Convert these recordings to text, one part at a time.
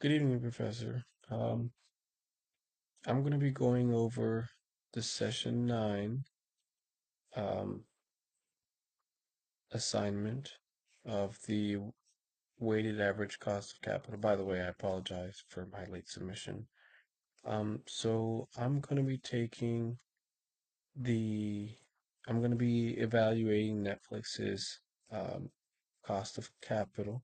Good evening, Professor. Um, I'm going to be going over the session 9 um, assignment of the weighted average cost of capital. By the way, I apologize for my late submission. So the, I'm going to be evaluating Netflix's um, cost of capital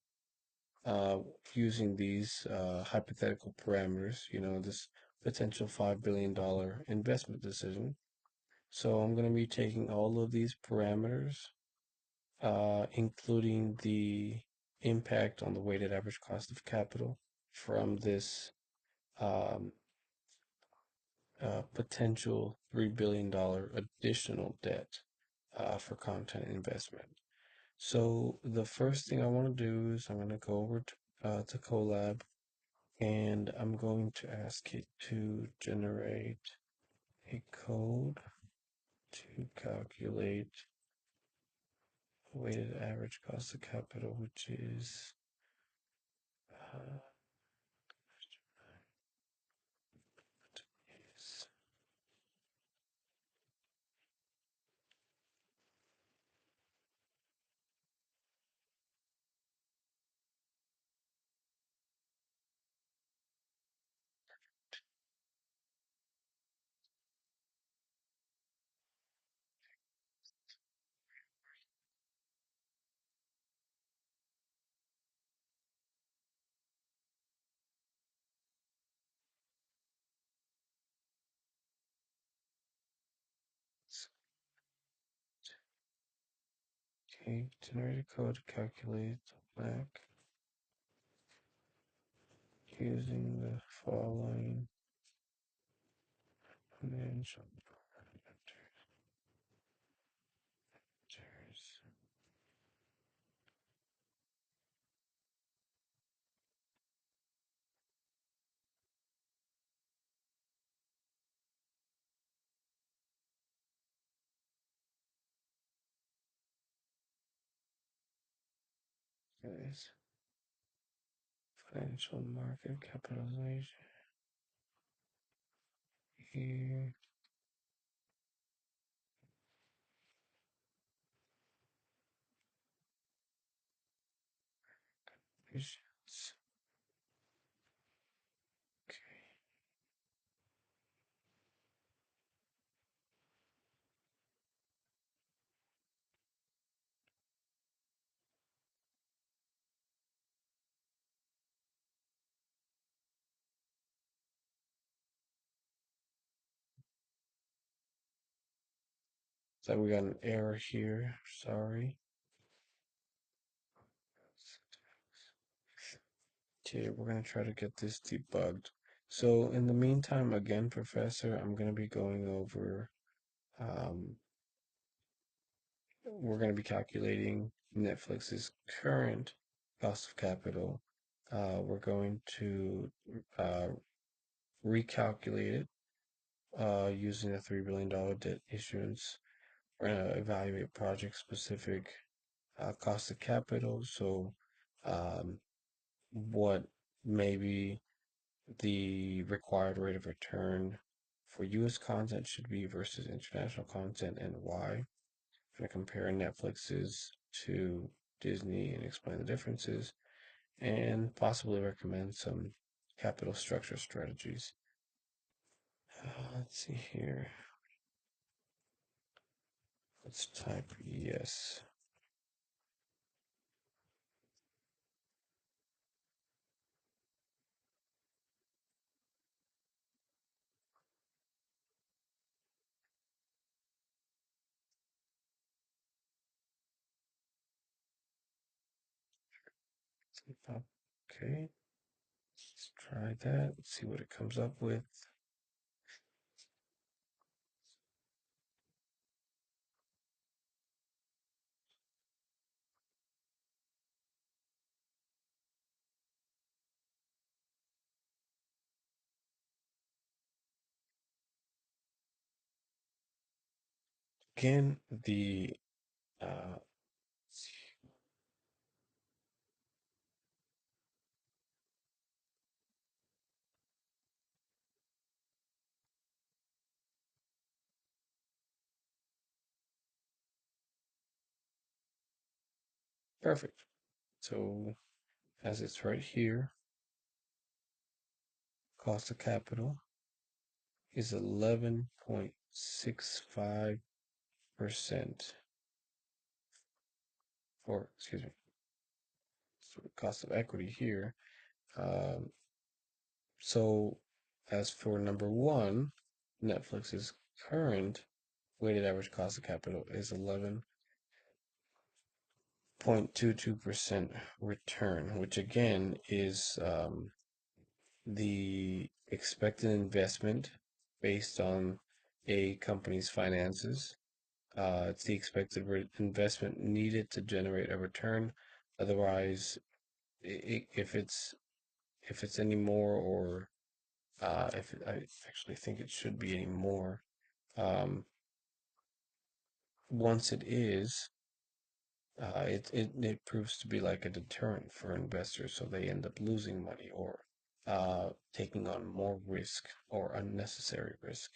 uh, using these hypothetical parameters, this potential $5 billion investment decision. So I'm going to be taking all of these parameters, including the impact on the weighted average cost of capital from this um, potential $3 billion additional debt for content investment. So the first thing I want to do is I'm going to go over to Colab, and I'm going to ask it to generate a code to calculate weighted average cost of capital, which uh, is okay. Generate a code to calculate the back using the following financial parameters. Guys, financial market capitalization here. Visions. Okay. So we got an error here. Sorry. Okay, we're gonna try to get this debugged. So in the meantime, again, Professor, I'm gonna be going over, um, we're gonna be calculating Netflix's current cost of capital. We're going to uh, recalculate it using a $3 billion debt issuance. We're gonna evaluate project-specific cost of capital. So, um, what maybe the required rate of return for US content should be versus international content, and why. I'm going to compare Netflix's to Disney and explain the differences, and possibly recommend some capital structure strategies. Let's see here. Let's type yes. Okay, let's try that. Let's see what it comes up with. Again, the uh, Perfect. So as it's right here, cost of capital is 11.65%, or excuse me, so cost of equity here. Um, so as for number one, Netflix's current weighted average cost of capital is 11.22% return, which again is the expected investment based on a company's finances. It's the expected investment needed to generate a return. Otherwise, if it's any more, or I actually think it should be any more. Um, Once it is, it proves to be like a deterrent for investors, so they end up losing money or taking on more risk or unnecessary risk.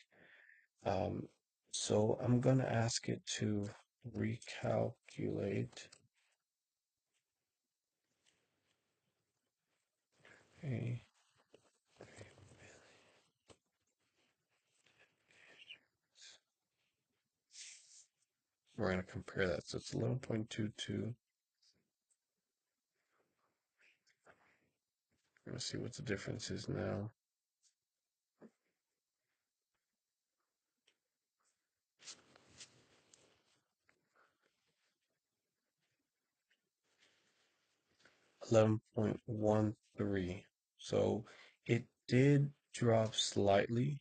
Um, so I'm gonna ask it to recalculate. Okay, we're gonna compare that. So it's 11.22. We're gonna see what the difference is now. 11.13. So it did drop slightly.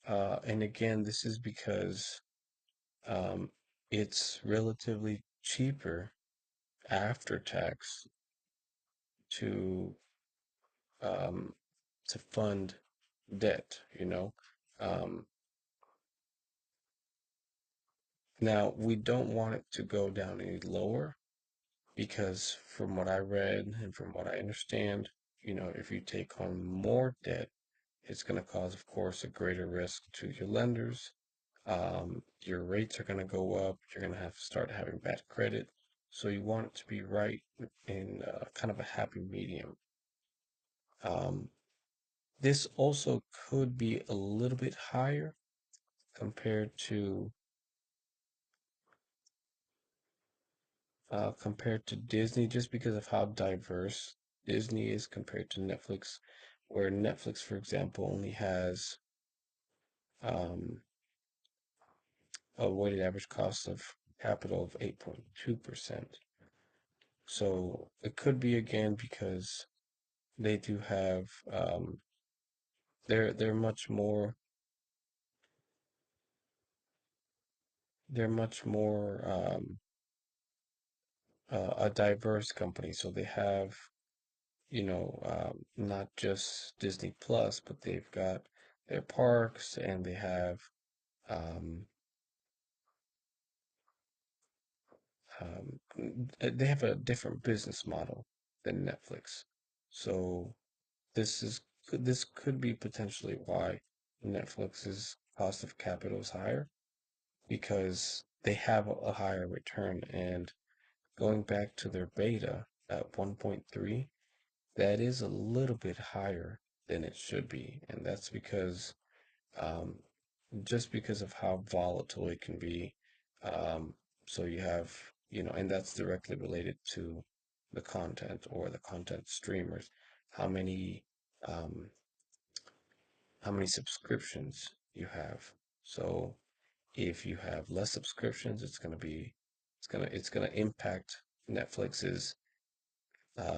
And again, this is because um, it's relatively cheaper after tax to um, to fund debt, you know. Um, Now we don't want it to go down any lower because from what I read and from what I understand, if you take on more debt, it's going to cause, of course, a greater risk to your lenders. Your rates are going to go up. You're going to have to start having bad credit. So you want it to be right in kind of a happy medium. Um, this also could be a little bit higher compared to Disney, just because of how diverse Disney is compared to Netflix, where Netflix, for example, only has um, a weighted average cost of capital of 8.2%. So it could be again because they do have they're much more they're much more a diverse company. So they have not just Disney Plus, but they've got their parks, and um, they have a different business model than Netflix. So this could be potentially why Netflix's cost of capital is higher, because they have a higher return. And going back to their beta at 1.3, that is a little bit higher than it should be. And that's because um, just because of how volatile it can be. Um, so you have, and that's directly related to the content or the content streamers. How many, um, how many subscriptions you have. So if you have less subscriptions, it's gonna impact Netflix's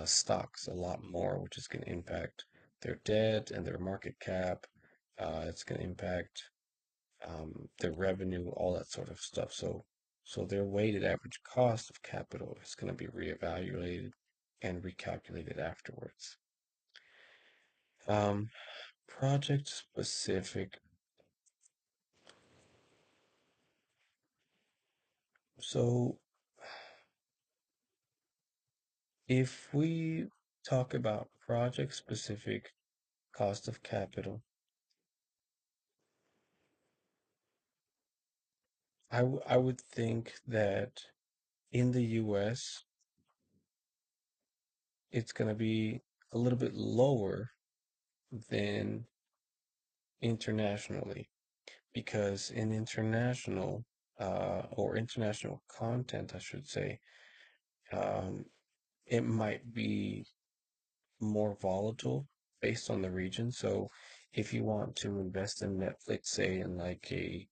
stocks a lot more, which is gonna impact their debt and their market cap. It's gonna impact their revenue, all that sort of stuff. So their weighted average cost of capital is going to be reevaluated and recalculated afterwards. Um, Project specific. So if we talk about project specific cost of capital, I would think that in the US, it's going to be a little bit lower than internationally because in international or international content, I should say, um, it might be more volatile based on the region. So if you want to invest in Netflix, say in like a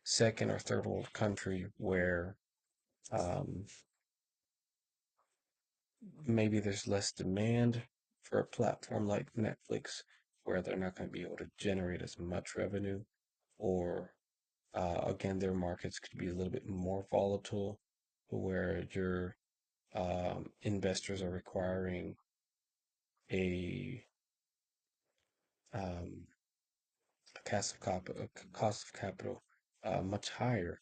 second or third world country where um, maybe there's less demand for a platform like Netflix, where they're not going to be able to generate as much revenue, or again, their markets could be a little bit more volatile, where your investors are requiring a um, cost of capital much higher,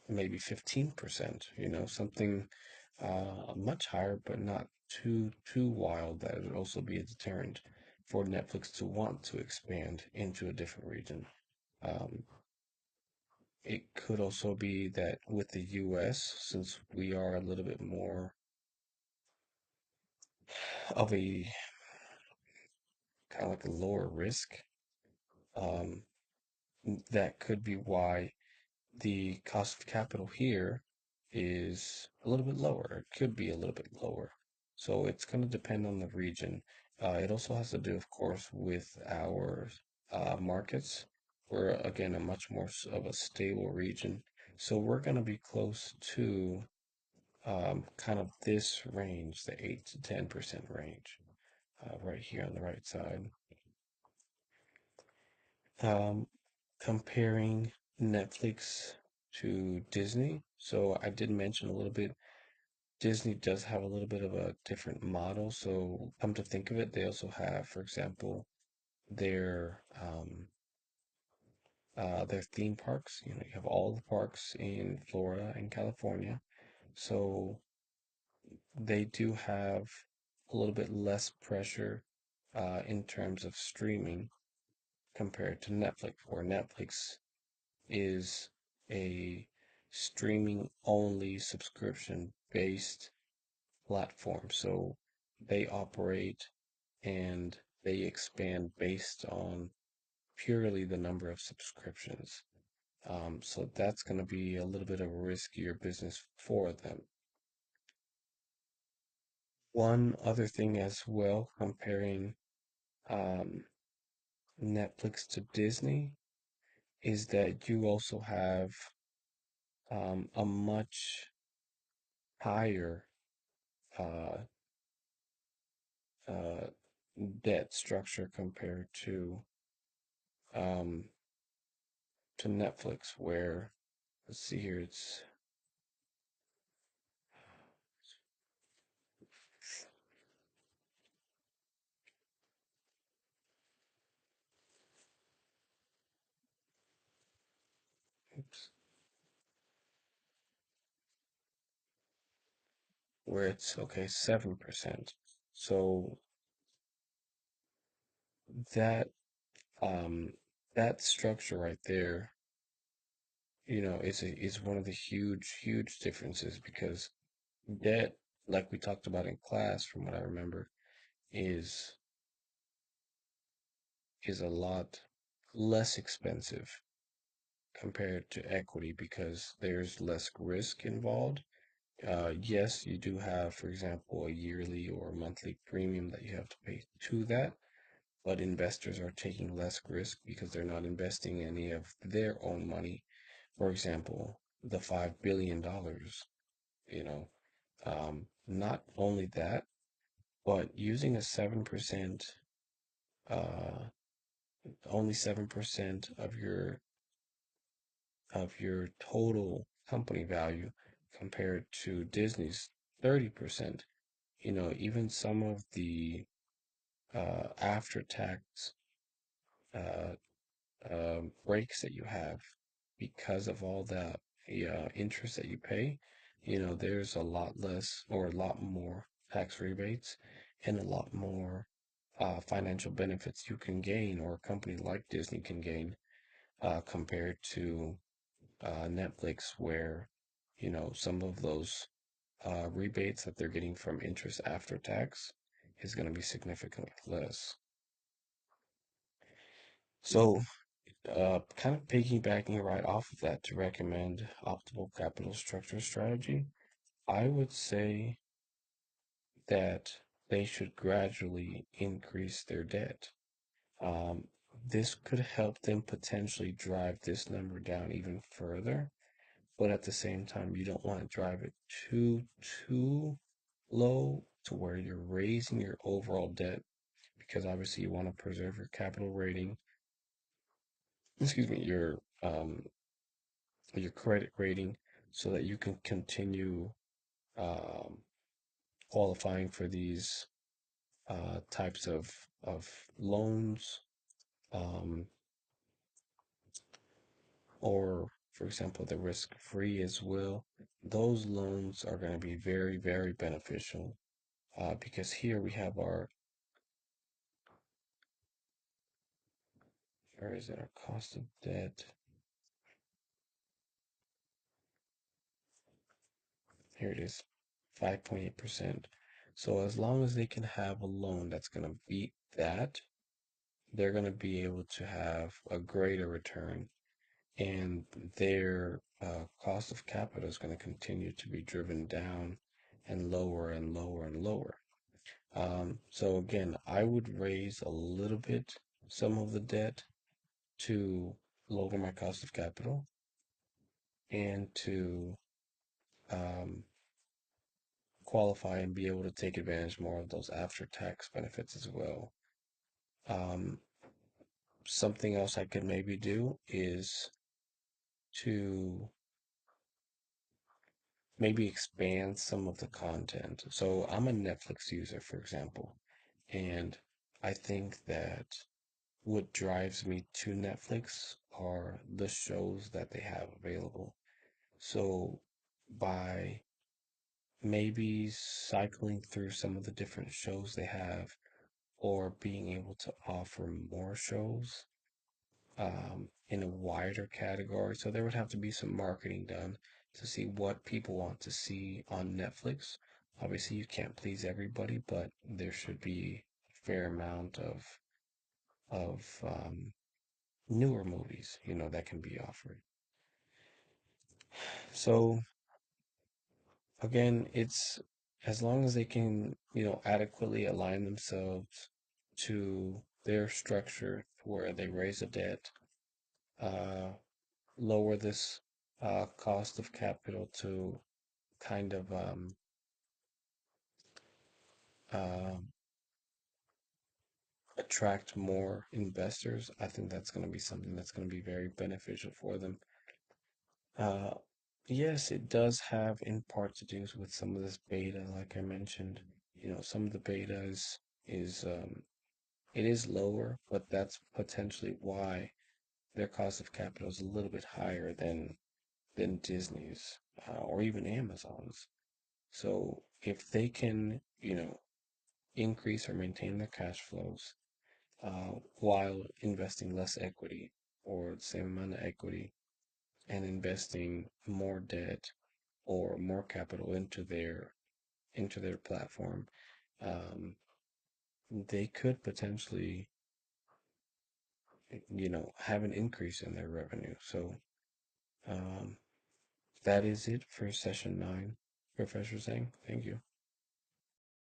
maybe 15%, something much higher, but not too wild that would also be a deterrent for Netflix to want to expand into a different region. Um, it could also be that with the US, since we are a little bit more of a kind of like a lower risk, um, that could be why the cost of capital here is a little bit lower. It could be a little bit lower. So it's going to depend on the region. It also has to do, of course, with our markets. We're, again, a much more of a stable region. So we're going to be close to kind of this range, the 8 to 10% range, right here on the right side. Um, Comparing Netflix to Disney. So I did mention a little bit, Disney does have a little bit of a different model. So come to think of it, they also have, for example, their theme parks. You have all the parks in Florida and California. So they do have a little bit less pressure in terms of streaming compared to Netflix, where Netflix is a streaming only subscription based platform. So they operate and they expand based on purely the number of subscriptions. So that's going to be a little bit of a riskier business for them. One other thing as well, comparing um, Netflix to Disney, is that you also have a much higher uh, uh, debt structure compared um, to Netflix, where let's see here, it's oops, where it's okay 7%. So that um, that structure right there, is one of the huge differences because debt, like we talked about in class, from what I remember, is is a lot less expensive compared to equity because there's less risk involved. Yes, you do have, for example, a yearly or monthly premium that you have to pay to that, but investors are taking less risk because they're not investing any of their own money. For example, the $5 billion, you know, not only that, but using a 7%, uh, only 7% of your total company value compared to Disney's 30%. Even some of the after tax uh, breaks that you have because of all that interest that you pay, there's a lot less or a lot more tax rebates and a lot more financial benefits you can gain, or a company like Disney can gain, compared to Netflix, where some of those rebates that they're getting from interest after tax is going to be significantly less. So, kind of piggybacking right off of that to recommend optimal capital structure strategy, I would say that they should gradually increase their debt. Um, this could help them potentially drive this number down even further, but at the same time, you don't want to drive it too low to where you're raising your overall debt because obviously you want to preserve your capital rating, excuse me, your credit rating so that you can continue um, qualifying for these types of loans, um, or for example the risk free as well. Those loans are going to be very, very beneficial because here we have our, where is it, our cost of debt. Here it is, 5.8%. So as long as they can have a loan that's going to beat that, they're going to be able to have a greater return, and their cost of capital is going to continue to be driven down and lower and lower and lower. So again, I would raise a little bit some of the debt to lower my cost of capital and to um, qualify and be able to take advantage more of those after tax benefits as well. Um, Something else I could maybe do is to maybe expand some of the content. So I'm a Netflix user, for example, and I think that what drives me to Netflix are the shows that they have available. So by maybe cycling through some of the different shows they have or being able to offer more shows in a wider category. So there would have to be some marketing done to see what people want to see on Netflix. Obviously, you can't please everybody, but there should be a fair amount of newer movies, that can be offered. So again, it's as long as they can, adequately align themselves to their structure where they raise a debt, uh, lower this cost of capital to kind of uh, attract more investors. I think that's going to be something that's going to be very beneficial for them. Uh, yes, it does have in part to do with some of this beta, like I mentioned. Some of the beta is it is lower, but that's potentially why their cost of capital is a little bit higher than Disney's or even Amazon's. So if they can, increase or maintain their cash flows while investing less equity or the same amount of equity and investing more debt or more capital into their platform, um, they could potentially, have an increase in their revenue. So um, that is it for session 9, Professor Zhang. Thank you.